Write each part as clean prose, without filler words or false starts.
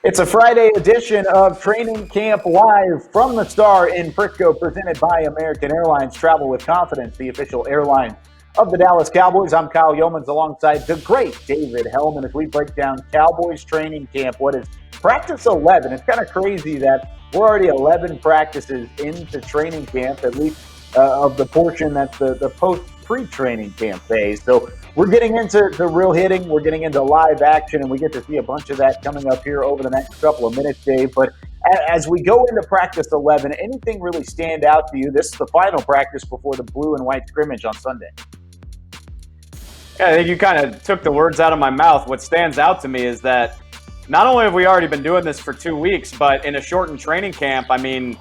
It's a Friday edition of Training Camp Live from the Star in Frisco, presented by American Airlines. Travel with confidence, the official airline of the Dallas Cowboys. I'm Kyle Yeomans alongside the great David Hellman as we break down Cowboys training camp. What is practice 11? It's kind of crazy that we're already 11 practices into training camp, at least of the portion that's the post-pre-training camp phase. So we're getting into the real hitting. We're getting into live action, and we get to see a bunch of that coming up here over the next couple of minutes, Dave. But as we go into practice 11, anything really stand out to you? This is the final practice before the blue and white scrimmage on Sunday. Yeah, I think you kind of took the words out of my mouth. What stands out to me is that not only have we already been doing this for 2 weeks, but in a shortened training camp, I mean,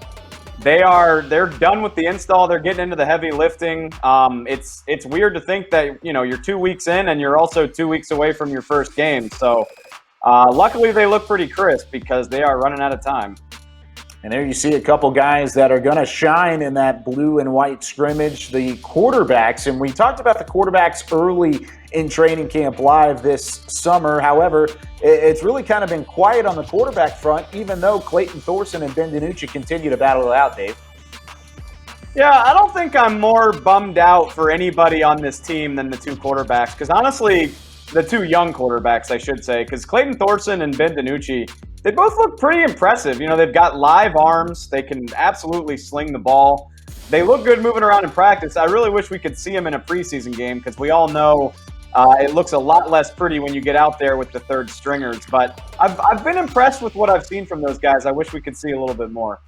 they're done with the install. They're getting into the heavy lifting. It's weird to think that, you're 2 weeks in and you're also 2 weeks away from your first game. So luckily they look pretty crisp because they are running out of time. And there you see a couple guys that are going to shine in that blue and white scrimmage, the quarterbacks. And we talked about the quarterbacks early in Training Camp Live this summer. However, it's really kind of been quiet on the quarterback front, even though Clayton Thorson and Ben DiNucci continue to battle it out, Dave. Yeah, I don't think I'm more bummed out for anybody on this team than the two quarterbacks. Because honestly, the two young quarterbacks, I should say, because Clayton Thorson and Ben DiNucci, they both look pretty impressive. They've got live arms. They can absolutely sling the ball. They look good moving around in practice. I really wish we could see them in a preseason game because we all know it looks a lot less pretty when you get out there with the third stringers. But I've been impressed with what I've seen from those guys. I wish we could see a little bit more.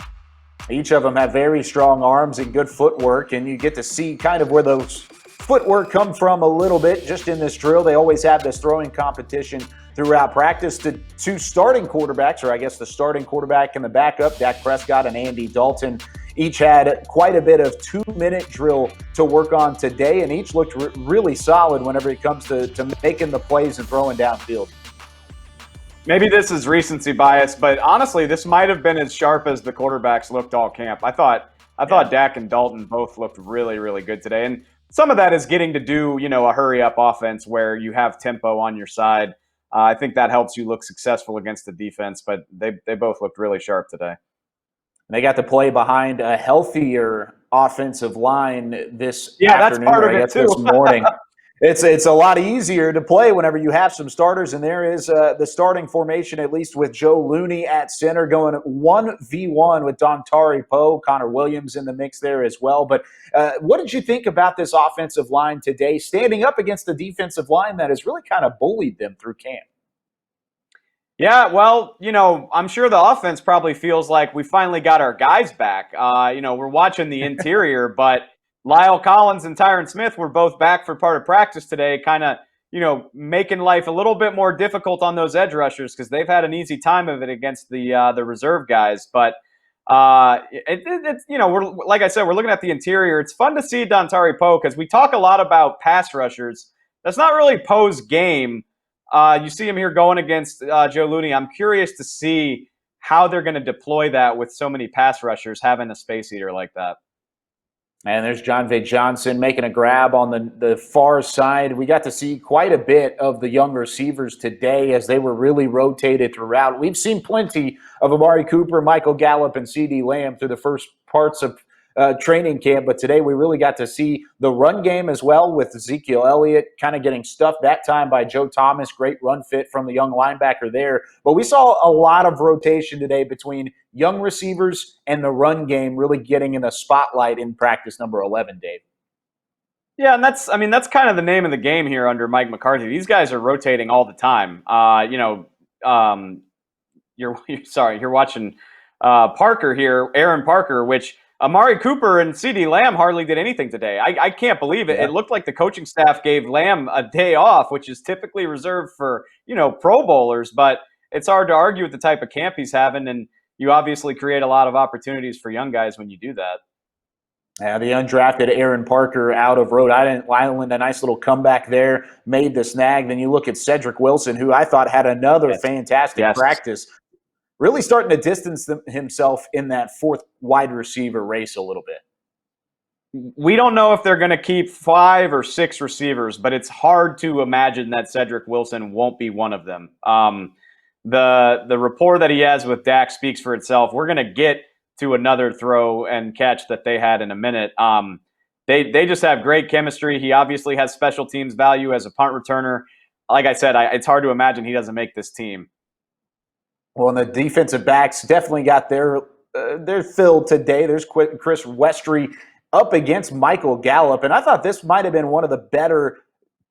Each of them have very strong arms and good footwork, and you get to see kind of where those footwork come from a little bit just in this drill. They always have this throwing competition throughout practice. The two starting quarterbacks, or I guess the starting quarterback and the backup, Dak Prescott and Andy Dalton, each had quite a bit of 2-minute drill to work on today, and each looked really solid whenever it comes to making the plays and throwing downfield. Maybe this is recency bias, but honestly, this might have been as sharp as the quarterbacks looked all camp. I thought Dak and Dalton both looked really, really good today. And some of that is getting to do, a hurry-up offense where you have tempo on your side. I think that helps you look successful against the defense, but they both looked really sharp today. They got to play behind a healthier offensive line this afternoon, that's part of it too. This morning. It's a lot easier to play whenever you have some starters, and there is the starting formation, at least with Joe Looney at center, going 1v1 with Dontari Poe, Connor Williams in the mix there as well. But what did you think about this offensive line today, standing up against the defensive line that has really kind of bullied them through camp? Yeah, well, I'm sure the offense probably feels like we finally got our guys back. We're watching the interior, but Lyle Collins and Tyron Smith were both back for part of practice today, kind of, making life a little bit more difficult on those edge rushers because they've had an easy time of it against the reserve guys. But it's we're, like I said, we're looking at the interior. It's fun to see Dontari Poe because we talk a lot about pass rushers. That's not really Poe's game. You see him here going against Joe Looney. I'm curious to see how they're going to deploy that with so many pass rushers having a space eater like that. And there's John V. Johnson making a grab on the far side. We got to see quite a bit of the young receivers today as they were really rotated throughout. We've seen plenty of Amari Cooper, Michael Gallup, and CeeDee Lamb through the first parts of training camp, but today we really got to see the run game as well with Ezekiel Elliott kind of getting stuffed that time by Joe Thomas. Great run fit from the young linebacker there. But we saw a lot of rotation today between young receivers and the run game really getting in the spotlight in practice number 11, Dave. Yeah, and that's kind of the name of the game here under Mike McCarthy. These guys are rotating all the time. You're watching Parker here, Aaron Parker, which Amari Cooper and CeeDee Lamb hardly did anything today. I can't believe it. Yeah. It looked like the coaching staff gave Lamb a day off, which is typically reserved for, Pro Bowlers. But it's hard to argue with the type of camp he's having, and you obviously create a lot of opportunities for young guys when you do that. Yeah, the undrafted Aaron Parker out of Rhode Island, a nice little comeback there, made the snag. Then you look at Cedric Wilson, who I thought had another fantastic practice. Really starting to distance himself in that fourth wide receiver race a little bit. We don't know if they're going to keep 5 or 6 receivers, but it's hard to imagine that Cedric Wilson won't be one of them. the rapport that he has with Dak speaks for itself. We're going to get to another throw and catch that they had in a minute. They just have great chemistry. He obviously has special teams value as a punt returner. Like I said, it's hard to imagine he doesn't make this team. Well, and the defensive backs definitely got their fill today. There's Chris Westry up against Michael Gallup, and I thought this might have been one of the better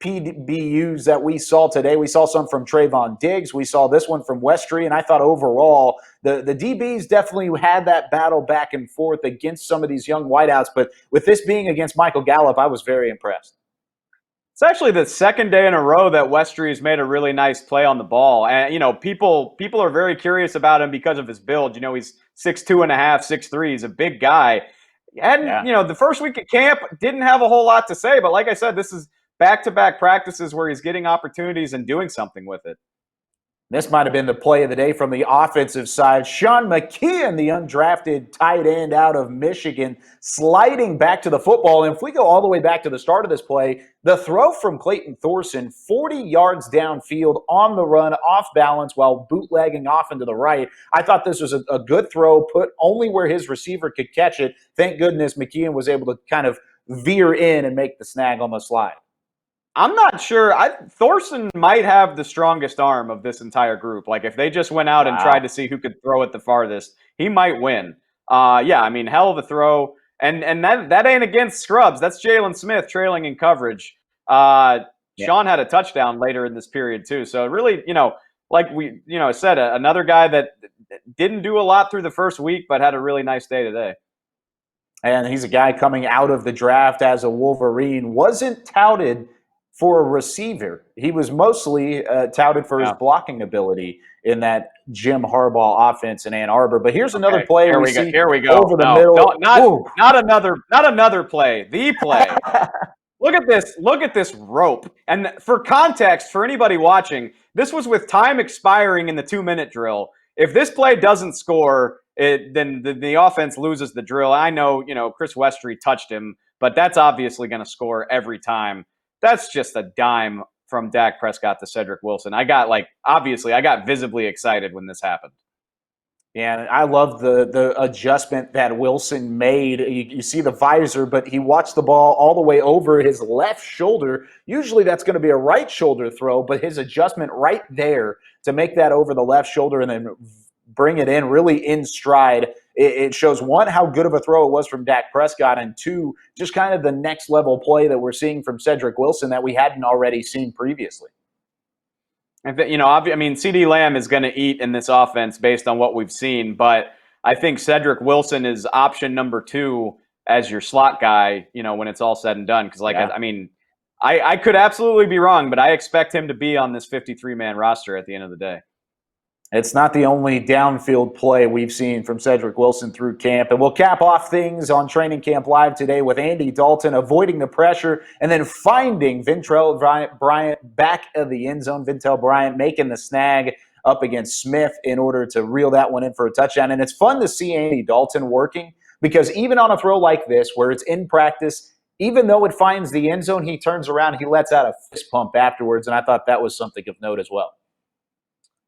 PBUs that we saw today. We saw some from Trayvon Diggs. We saw this one from Westry, and I thought overall the DBs definitely had that battle back and forth against some of these young wideouts. But with this being against Michael Gallup, I was very impressed. It's actually the second day in a row that Westry's made a really nice play on the ball. And, people are very curious about him because of his build. He's 6'2.5", 6'3". He's a big guy. And, the first week at camp didn't have a whole lot to say. But like I said, this is back-to-back practices where he's getting opportunities and doing something with it. This might have been the play of the day from the offensive side. Sean McKeon, the undrafted tight end out of Michigan, sliding back to the football. And if we go all the way back to the start of this play, the throw from Clayton Thorson, 40 yards downfield on the run, off balance while bootlegging off into the right. I thought this was a good throw, put only where his receiver could catch it. Thank goodness McKeon was able to kind of veer in and make the snag on the slide. I'm not sure. Thorson might have the strongest arm of this entire group. Like, if they just went out and tried to see who could throw it the farthest, he might win. Hell of a throw. And that ain't against scrubs. That's Jalen Smith trailing in coverage. Sean had a touchdown later in this period, too. So, really, like we said, another guy that didn't do a lot through the first week, but had a really nice day today. And he's a guy coming out of the draft as a Wolverine. Wasn't touted for a receiver. He was mostly touted for his blocking ability in that Jim Harbaugh offense in Ann Arbor. But here's another play. Here we go. Over the middle. Not another play. The play. Look at this. Look at this rope. And for context, for anybody watching, this was with time expiring in the 2-minute drill. If this play doesn't score, then the offense loses the drill. I know, Chris Westry touched him, but that's obviously going to score every time. That's just a dime from Dak Prescott to Cedric Wilson. I got visibly excited when this happened. Yeah, and I love the adjustment that Wilson made. You see the visor, but he watched the ball all the way over his left shoulder. Usually that's going to be a right shoulder throw, but his adjustment right there to make that over the left shoulder and then bring it in really in stride. It shows, one, how good of a throw it was from Dak Prescott, and two, just kind of the next level play that we're seeing from Cedric Wilson that we hadn't already seen previously. CeeDee Lamb is going to eat in this offense based on what we've seen, but I think Cedric Wilson is option number 2 as your slot guy, when it's all said and done. Because, I could absolutely be wrong, but I expect him to be on this 53-man roster at the end of the day. It's not the only downfield play we've seen from Cedric Wilson through camp. And we'll cap off things on Training Camp Live today with Andy Dalton avoiding the pressure and then finding Ventrell Bryant back of the end zone. Ventrell Bryant making the snag up against Smith in order to reel that one in for a touchdown. And it's fun to see Andy Dalton working, because even on a throw like this where it's in practice, even though it finds the end zone, he turns around, he lets out a fist pump afterwards. And I thought that was something of note as well.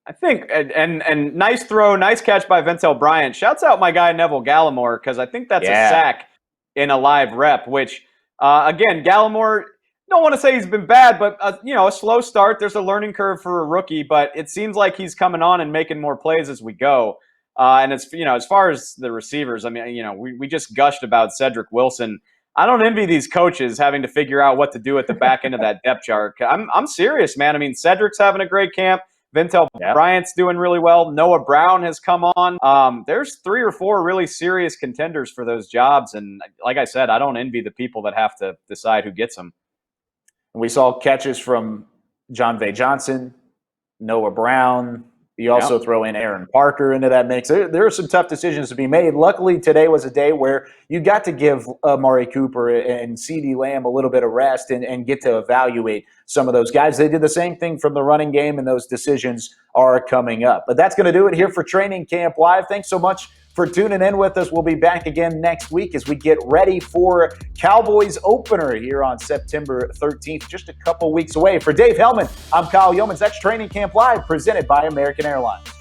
I think, and nice throw, nice catch by Ventrell Bryant. Shouts out my guy Neville Gallimore, because I think that's a sack in a live rep, which, again, Gallimore, don't want to say he's been bad, but, a slow start. There's a learning curve for a rookie, but it seems like he's coming on and making more plays as we go. And it's, as far as the receivers, we just gushed about Cedric Wilson. I don't envy these coaches having to figure out what to do at the back end of that depth chart. I'm serious, man. Cedric's having a great camp. Ventrell Bryant's doing really well. Noah Brown has come on. There's 3 or 4 really serious contenders for those jobs. And like I said, I don't envy the people that have to decide who gets them. We saw catches from John V. Johnson, Noah Brown. You also throw in Aaron Parker into that mix. There are some tough decisions to be made. Luckily, today was a day where you got to give Amari Cooper and CeeDee Lamb a little bit of rest and get to evaluate some of those guys. They did the same thing from the running game, and those decisions are coming up. But that's going to do it here for Training Camp Live. Thanks so much for tuning in with us. We'll be back again next week as we get ready for Cowboys opener here on September 13th, just a couple weeks away. For Dave Hellman, I'm Kyle Yeomans. That's Training Camp Live, presented by American Airlines.